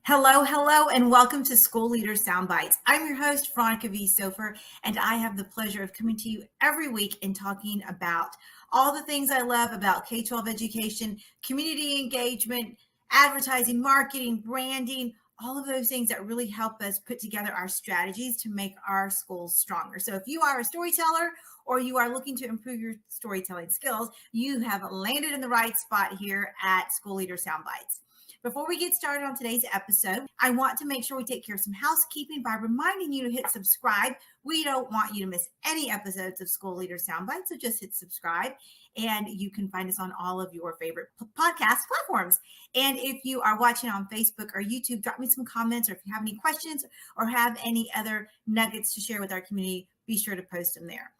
Hello, hello, and welcome to School Leader Soundbites. I'm your host, Veronica V. Sofer, and I have the pleasure of coming to you every week and talking about all the things I love about K-12 education, community engagement, advertising, marketing, branding, all of those things that really help us put together our strategies to make our schools stronger. So if you are a storyteller or you are looking to improve your storytelling skills, you have landed in the right spot here at School Leader Soundbites. Before we get started on today's episode, I want to make sure we take care of some housekeeping by reminding you to hit subscribe. We don't want you to miss any episodes of School Leader Soundbites, so just hit subscribe. And you can find us on all of your favorite podcast platforms. And if you are watching on Facebook or YouTube, drop me some comments, or if you have any questions or have any other nuggets to share with our community, be sure to post them there.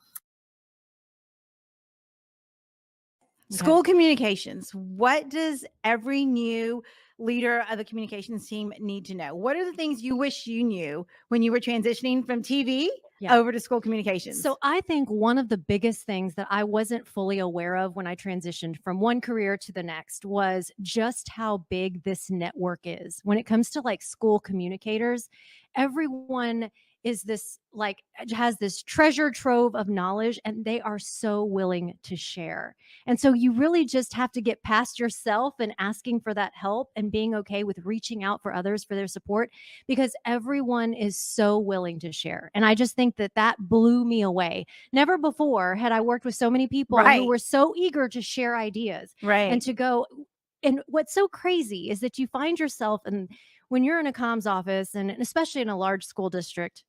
School communications. What does every new leader of the communications team need to know? What are the things you wish you knew when you were transitioning from TV over to school communications? So I think one of the biggest things that I wasn't fully aware of when I transitioned from one career to the next was just how big this network is. When it comes to like school communicators, everyone is this like has this treasure trove of knowledge, and they are so willing to share. And so you really just have to get past yourself and asking for that help and being okay with reaching out for others for their support, because everyone is so willing to share. And I just think that that blew me away. Never before had I worked with so many people who were so eager to share ideas and to go. And what's so crazy is that you find yourself, and when you're in a comms office, and especially in a large school district,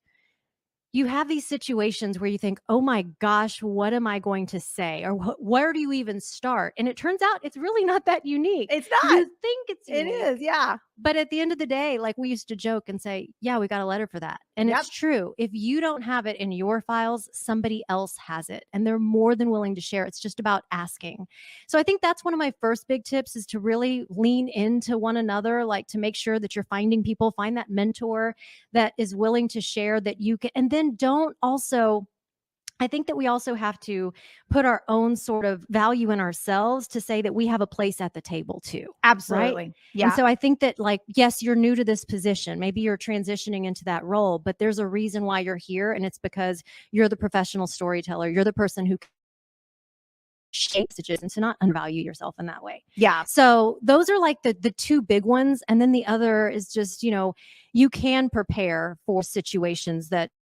you have these situations where you think, oh my gosh, what am I going to say? Or where do you even start? And it turns out it's really not that unique. It's not. You think it's unique. It is, yeah. But at the end of the day, like we used to joke and say, yeah, we got a letter for that. And it's true. If you don't have it in your files, somebody else has it, and they're more than willing to share. It's just about asking. So I think that's one of my first big tips, is to really lean into one another, like to make sure that you're finding people, find that mentor that is willing to share, that you can, and then don't also, I think that we also have to put our own sort of value in ourselves to say that we have a place at the table too. Absolutely. Right? Yeah. And so I think that, like, yes, you're new to this position. Maybe you're transitioning into that role, but there's a reason why you're here. And it's because you're the professional storyteller. You're the person who shapes messages, and to not unvalue yourself in that way. Yeah. So those are like the two big ones. And then the other is just, you can prepare for situations that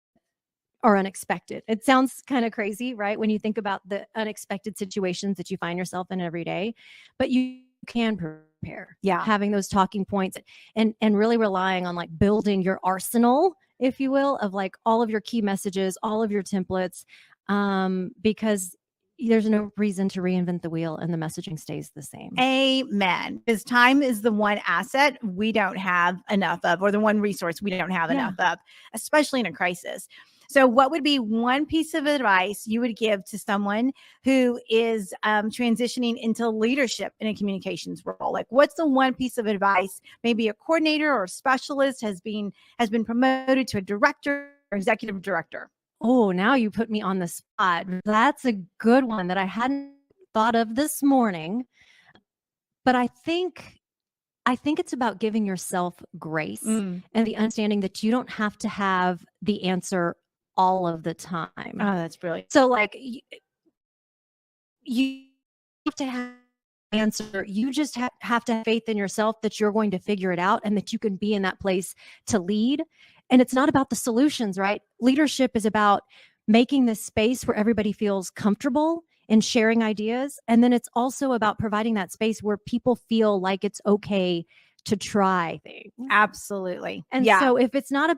are unexpected. It sounds kind of crazy, right? When you think about the unexpected situations that you find yourself in every day, but you can prepare. Yeah. Having those talking points and really relying on like building your arsenal, if you will, of like all of your key messages, all of your templates, because there's no reason to reinvent the wheel and the messaging stays the same. Amen. Because time is the one asset we don't have enough of, or the one resource we don't have enough of, especially in a crisis. So what would be one piece of advice you would give to someone who is transitioning into leadership in a communications role? Like, what's the one piece of advice? Maybe a coordinator or a specialist has been promoted to a director or executive director. Oh, now you put me on the spot. That's a good one that I hadn't thought of this morning. But I think it's about giving yourself grace and the understanding that you don't have to have the answer all of the time. Oh, that's brilliant. So like you have to have an answer. You just have to have faith in yourself that you're going to figure it out and that you can be in that place to lead. And it's not about the solutions, right? Leadership is about making this space where everybody feels comfortable in sharing ideas. And then it's also about providing that space where people feel like it's okay to try things. Absolutely. And so if it's not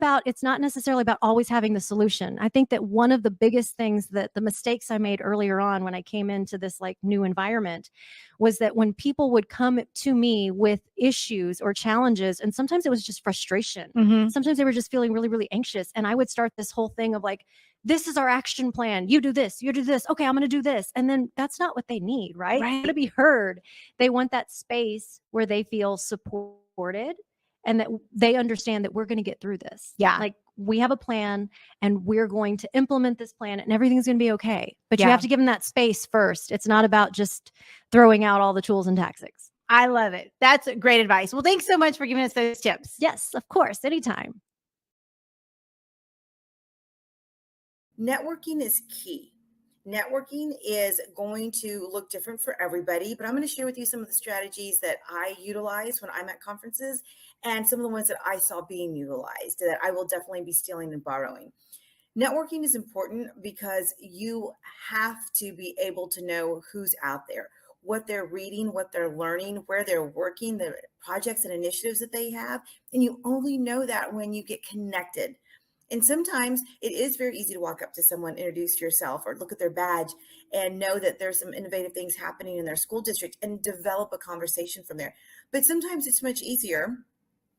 necessarily about always having the solution. I think that one of the biggest things, that the mistakes I made earlier on when I came into this like new environment, was that when people would come to me with issues or challenges, and sometimes it was just frustration. Sometimes they were just feeling really, really anxious. And I would start this whole thing of like, this is our action plan. You do this, you do this. Okay, I'm going to do this. And then that's not what they need, right? They want to be heard. They want that space where they feel supported and that they understand that we're going to get through this. Yeah. Like, we have a plan and we're going to implement this plan and everything's going to be okay. But you have to give them that space first. It's not about just throwing out all the tools and tactics. I love it. That's great advice. Well, thanks so much for giving us those tips. Yes, of course, anytime. Networking is key. Networking is going to look different for everybody, but I'm going to share with you some of the strategies that I utilize when I'm at conferences and some of the ones that I saw being utilized that I will definitely be stealing and borrowing. Networking is important because you have to be able to know who's out there, what they're reading, what they're learning, where they're working, the projects and initiatives that they have. And you only know that when you get connected. And sometimes it is very easy to walk up to someone, introduce yourself, or look at their badge and know that there's some innovative things happening in their school district and develop a conversation from there. But sometimes it's much easier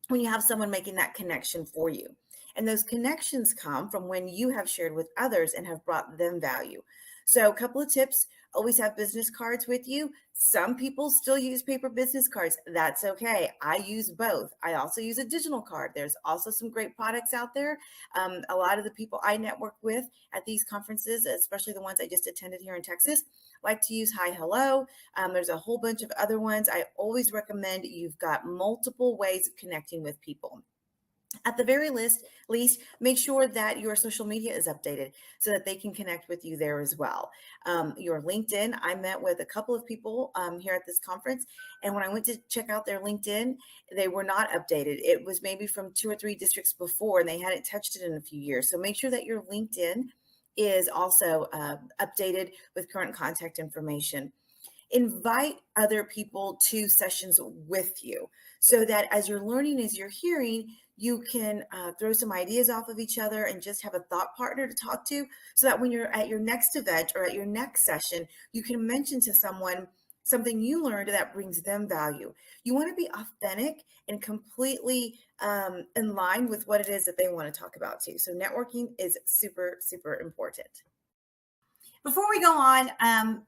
when you have someone making that connection for you. And those connections come from when you have shared with others and have brought them value. So, a couple of tips: always have business cards with you. Some people still use paper business cards. That's okay. I use both. I also use a digital card. There's also some great products out there. A lot of the people I network with at these conferences, especially the ones I just attended here in Texas, like to use Hi Hello. There's a whole bunch of other ones. I always recommend you've got multiple ways of connecting with people. At the very least, make sure that your social media is updated so that they can connect with you there as well. Your LinkedIn, I met with a couple of people here at this conference, and when I went to check out their LinkedIn, they were not updated. It was maybe from 2 or 3 districts before, and they hadn't touched it in a few years. So make sure that your LinkedIn is also updated with current contact information. Invite other people to sessions with you so that as you're learning, as you're hearing, you can throw some ideas off of each other and just have a thought partner to talk to, so that when you're at your next event or at your next session, you can mention to someone something you learned that brings them value. You want to be authentic and completely in line with what it is that they want to talk about too. So networking is super, super important. Before we go on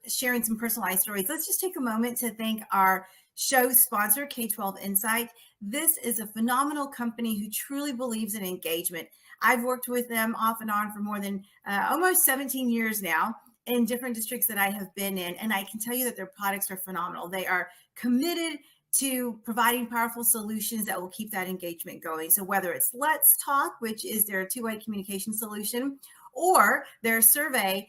sharing some personalized stories, let's just take a moment to thank our show sponsor, K-12 Insight. This is a phenomenal company who truly believes in engagement. I've worked with them off and on for more than almost 17 years now in different districts that I have been in, and I can tell you that their products are phenomenal. They are committed to providing powerful solutions that will keep that engagement going. So whether it's Let's Talk, which is their two-way communication solution, or their survey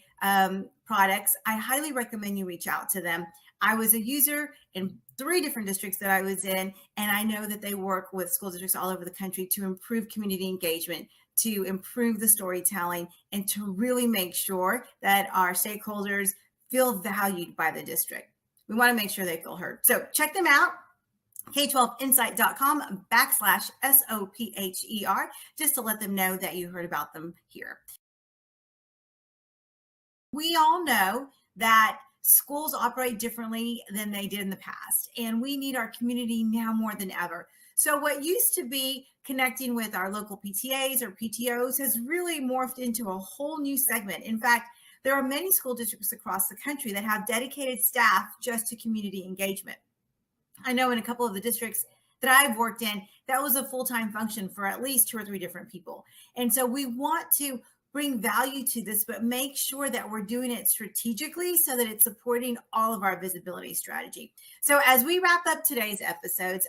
products, I highly recommend you reach out to them. I was a user in 3 different districts that I was in, and I know that they work with school districts all over the country to improve community engagement, to improve the storytelling, and to really make sure that our stakeholders feel valued by the district. We want to make sure they feel heard. So check them out. K12insight.com/SOPHER, just to let them know that you heard about them here. We all know that schools operate differently than they did in the past, and we need our community now more than ever. So what used to be connecting with our local PTAs or PTOs has really morphed into a whole new segment. In fact, there are many school districts across the country that have dedicated staff just to community engagement. I know in a couple of the districts that I've worked in, that was a full-time function for at least 2 or 3 different people. And so we want to bring value to this, but make sure that we're doing it strategically so that it's supporting all of our visibility strategy. So as we wrap up today's episode,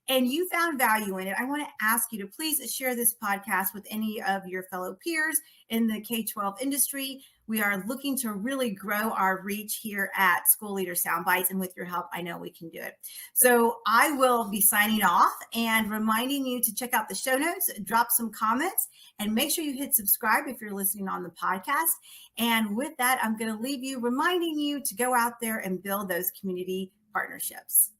and you found value in it, I want to ask you to please share this podcast with any of your fellow peers in the K-12 industry. We are looking to really grow our reach here at School Leader Soundbites, and with your help, I know we can do it. So I will be signing off and reminding you to check out the show notes, drop some comments, and make sure you hit subscribe if you're listening on the podcast. And with that, I'm going to leave you reminding you to go out there and build those community partnerships.